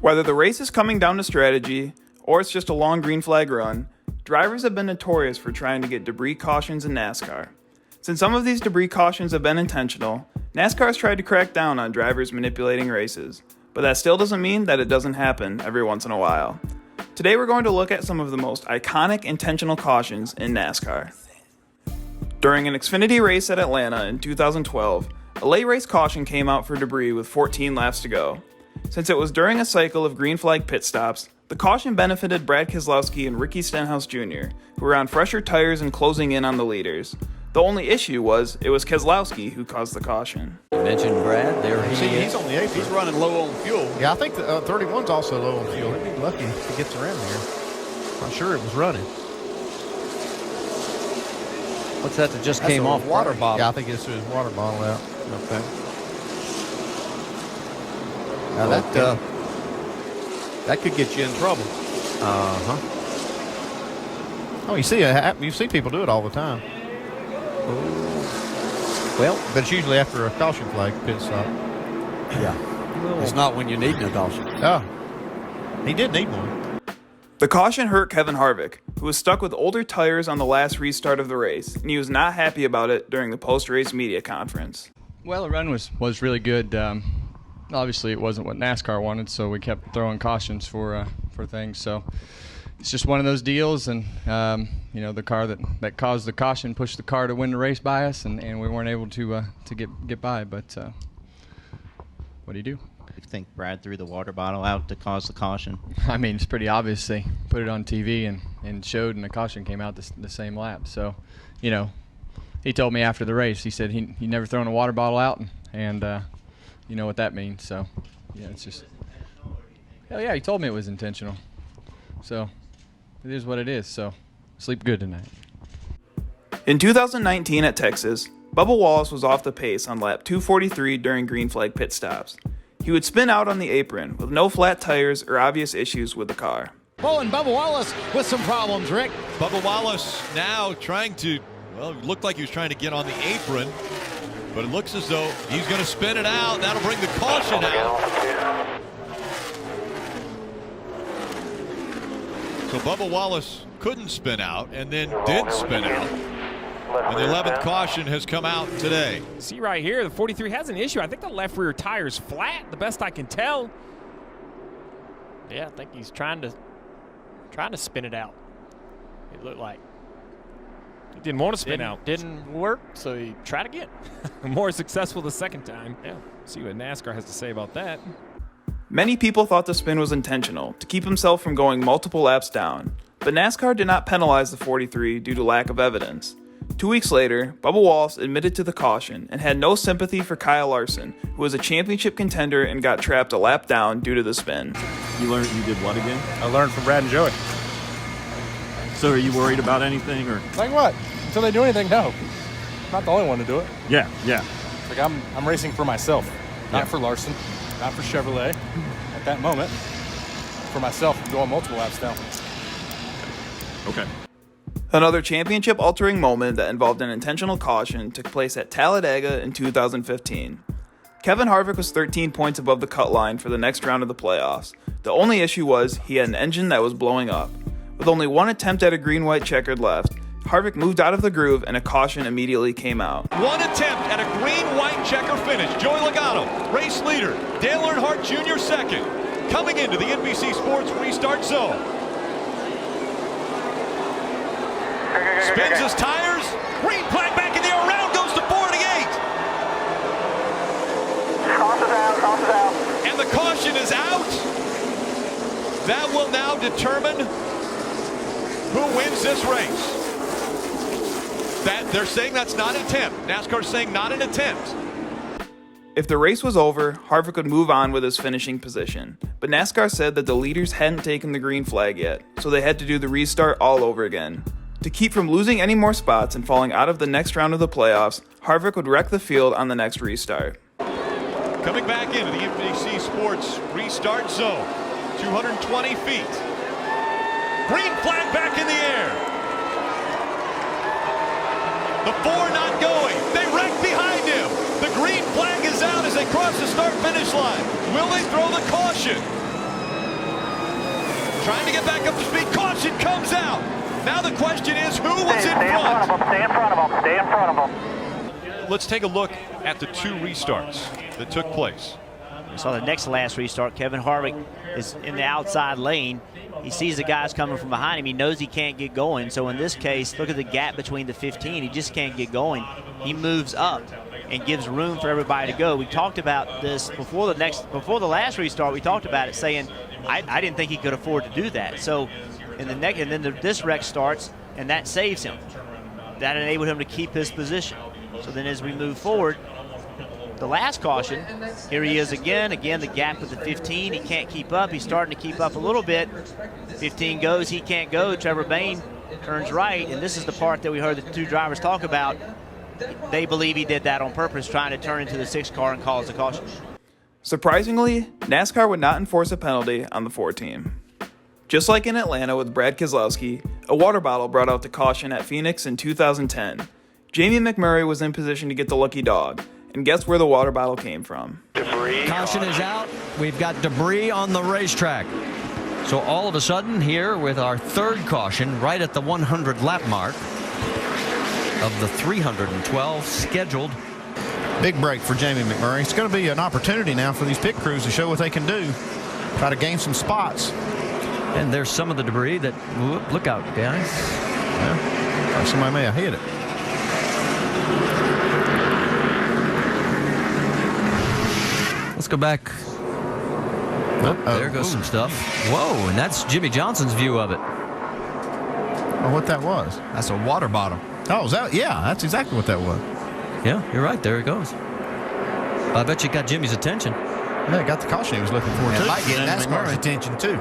Whether the race is coming down to strategy or it's just a long green flag run, drivers have been notorious for trying to get debris cautions in NASCAR. Since some of these debris cautions have been intentional, NASCAR has tried to crack down on drivers manipulating races, but that still doesn't mean that it doesn't happen every once in a while. Today we're going to look at some of the most iconic intentional cautions in NASCAR. During an Xfinity race at Atlanta in 2012, a late race caution came out for debris with 14 laps to go. Since it was during a cycle of green flag pit stops, the caution benefited Brad Keselowski and Ricky Stenhouse Jr., who were on fresher tires and closing in on the leaders. The only issue was it was Keselowski who caused the caution. You mentioned Brad. There he is. He's on the 8th. He's running low on fuel. Yeah, I think the 31's also low on fuel. He'd be lucky if he gets around here. I'm sure it was running. What's that just That's came a off? water bottle. Yeah, I think it's his water bottle out. Okay. Now that could get you in trouble. Oh, you see people do it all the time. Well, But it's usually after a caution flag pit stop. Yeah. It's not when you need an caution. Oh, he did need one. The caution hurt Kevin Harvick, who was stuck with older tires on the last restart of the race, and he was not happy about it during the post-race media conference. Well, the run was really good. Obviously, it wasn't what NASCAR wanted, so we kept throwing cautions for things. So it's just one of those deals, and the car that caused the caution pushed the car to win the race by us, and we weren't able to get by. But what do you do? You think Brad threw the water bottle out to cause the caution? I mean, it's pretty obvious. They put it on TV and showed, and the caution came out the same lap. So, he told me after the race, he said he never thrown a water bottle out, and you know what that means. So, yeah, it's just, hell yeah, he told me it was intentional. So, it is what it is. So, sleep good tonight. In 2019 at Texas, Bubba Wallace was off the pace on lap 243 during green flag pit stops. He would spin out on the apron with no flat tires or obvious issues with the car. Oh, and Bubba Wallace with some problems, Rick. Bubba Wallace now trying to, it looked like he was trying to get on the apron, but it looks as though he's going to spin it out. That'll bring the caution out. So Bubba Wallace couldn't spin out and then did spin out. And the 11th caution has come out today. See right here, the 43 has an issue. I think the left rear tire is flat, the best I can tell. Yeah, I think he's trying to spin it out. It looked like. He didn't want to spin out. Didn't work, so he tried again. More successful the second time. Yeah. See what NASCAR has to say about that. Many people thought the spin was intentional to keep himself from going multiple laps down, but NASCAR did not penalize the 43 due to lack of evidence. 2 weeks later, Bubba Wallace admitted to the caution and had no sympathy for Kyle Larson, who was a championship contender and got trapped a lap down due to the spin. You did what again? I learned from Brad and Joey. So are you worried about anything or? Like what? Until they do anything, no. I'm not the only one to do it. Yeah. Like I'm racing for myself, not for Larson, not for Chevrolet. At that moment, for myself, I'm going multiple laps down. Okay. Another championship-altering moment that involved an intentional caution took place at Talladega in 2015. Kevin Harvick was 13 points above the cut line for the next round of the playoffs. The only issue was he had an engine that was blowing up. With only one attempt at a green-white checkered left, Harvick moved out of the groove and a caution immediately came out. One attempt at a green-white checker finish. Joey Logano, race leader. Dale Earnhardt Jr. second. Coming into the NBC Sports restart zone. Spins his tires. Green flag back in the air. Around goes to 48. Crosses out. And the caution is out. That will now determine who wins this race. They're saying that's not an attempt. NASCAR's saying not an attempt. If the race was over, Harvick would move on with his finishing position. But NASCAR said that the leaders hadn't taken the green flag yet, so they had to do the restart all over again. To keep from losing any more spots and falling out of the next round of the playoffs, Harvick would wreck the field on the next restart. Coming back into the NBC Sports restart zone. 220 feet. Green flag back in the air. The four not going. They wreck behind him. The green flag is out as they cross the start-finish line. Will they throw the caution? trying to get back up to speed. Caution comes out. Now the question is, who was in front? Stay in front of them. Stay in front of them. Let's take a look at the 2 restarts that took place. We saw the next last restart. Kevin Harvick is in the outside lane. He sees the guys coming from behind him. He knows he can't get going. So in this case, look at the gap between the 15. He just can't get going. He moves up and gives room for everybody to go. We talked about this before the last restart. We talked about it, saying I didn't think he could afford to do that. So in the next, and then this wreck starts, and that saves him. That enabled him to keep his position. So then as we move forward, the last caution, here he is again. Again, the gap with the 15. He can't keep up. He's starting to keep up a little bit. 15 goes, he can't go. Trevor Bayne turns right, and this is the part that we heard the 2 drivers talk about. They believe he did that on purpose, trying to turn into the 6 car and cause the caution. Surprisingly, NASCAR would not enforce a penalty on the 4 team. Just like in Atlanta with Brad Keselowski, a water bottle brought out the caution at Phoenix in 2010. Jamie McMurray was in position to get the lucky dog, and guess where the water bottle came from? Debris. Caution is out. We've got debris on the racetrack. So all of a sudden here with our 3rd caution right at the 100 lap mark of the 312 scheduled. Big break for Jamie McMurray. It's going to be an opportunity now for these pit crews to show what they can do. Try to gain some spots. And there's some of the debris that, whoop, look out, guys. Yeah, somebody may have hit it. Let's go back. There goes some stuff. Whoa, and that's Jimmy Johnson's view of it. Oh, what that was? That's a water bottle. Oh, is that? Yeah, that's exactly what that was. Yeah, you're right. There it goes. I bet you got Jimmy's attention. Yeah, it got the caution he was looking for, too. It might get NASCAR's attention, too.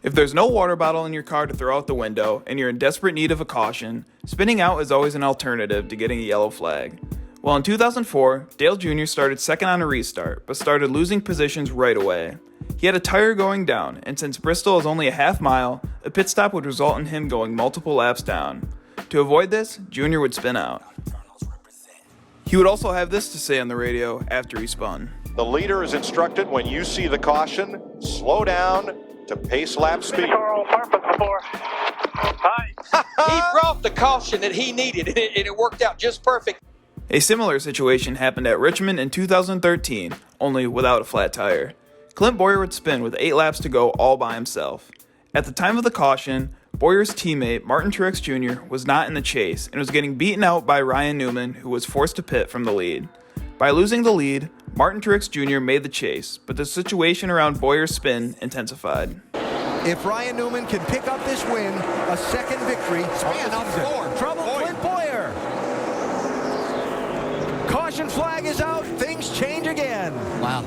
If there's no water bottle in your car to throw out the window and you're in desperate need of a caution, spinning out is always an alternative to getting a yellow flag. Well, in 2004, Dale Jr. started second on a restart, but started losing positions right away. He had a tire going down, and since Bristol is only a half mile, a pit stop would result in him going multiple laps down. To avoid this, Jr. would spin out. He would also have this to say on the radio after he spun. The leader is instructed when you see the caution, slow down to pace lap speed. He brought the caution that he needed, and it worked out just perfect. A similar situation happened at Richmond in 2013, only without a flat tire. Clint Bowyer would spin with 8 laps to go all by himself. At the time of the caution, Bowyer's teammate Martin Truex Jr. was not in the chase and was getting beaten out by Ryan Newman, who was forced to pit from the lead. By losing the lead, Martin Truex Jr. made the chase, but the situation around Bowyer's spin intensified. If Ryan Newman can pick up this win, a second victory, Spin on the floor. Trouble Clint Bowyer. Caution flag is out. Things change again. Wow.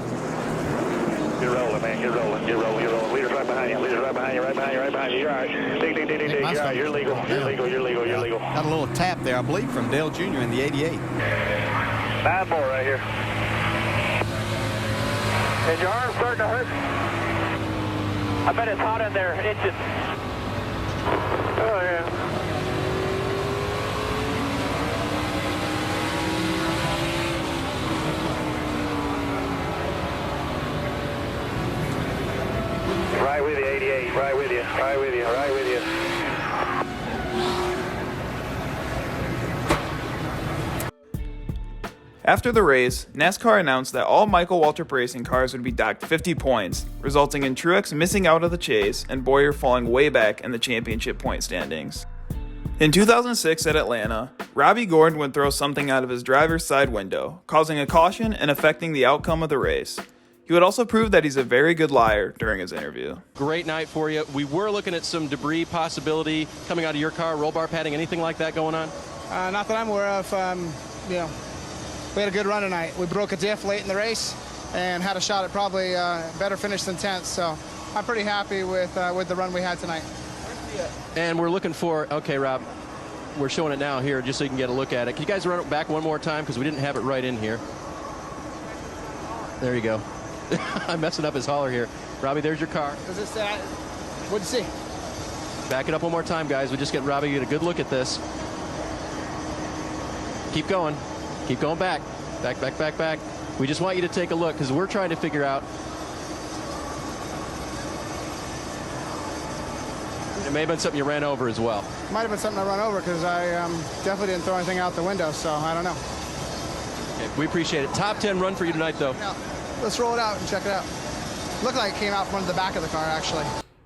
You're rolling, man. You're rolling. You're rolling. You're rolling. Leader's right behind you. Leader's right behind you. Right behind you. Right behind you. You're all right. Dig, dig, dig, dig, dig. You're all right. You're legal. You're legal. You're legal. You're legal. Got a little tap there, I believe, from Dale Jr. in the 88. 9 more right here. Is your arm starting to hurt? I bet it's hot in there. Itches. Oh, yeah. Right with you, 88. Right with you. Right with you. Right with you. After the race, NASCAR announced that all Michael Waltrip racing cars would be docked 50 points, resulting in Truex missing out of the chase and Bowyer falling way back in the championship point standings. In 2006 at Atlanta, Robby Gordon would throw something out of his driver's side window, causing a caution and affecting the outcome of the race. He would also prove that he's a very good liar during his interview. Great night for you. We were looking at some debris possibility coming out of your car, roll bar padding, anything like that going on? Not that I'm aware of. We had a good run tonight. We broke a diff late in the race and had a shot at probably better finish than 10th. So I'm pretty happy with the run we had tonight. And we're looking for, okay, Rob, we're showing it now here just so you can get a look at it. Can you guys run it back one more time because we didn't have it right in here. There you go. I'm messing up his hauler here. Robbie, there's your car. Does this, what'd you see? Back it up one more time, guys. We just get Robbie get a good look at this. Keep going. Keep going back. Back, back, back, back. We just want you to take a look because we're trying to figure out. It may have been something you ran over as well. Might have been something I run over because I definitely didn't throw anything out the window, so I don't know. Okay, we appreciate it. Top 10 run for you tonight, though. Yeah. Let's roll it out and check it out. Looked like it came out from the back of the car, actually.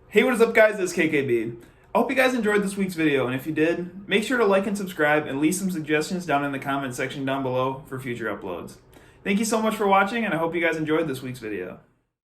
Hey, what is up, guys? This is KKB. I hope you guys enjoyed this week's video, and if you did, make sure to like and subscribe and leave some suggestions down in the comment section down below for future uploads. Thank you so much for watching, and I hope you guys enjoyed this week's video.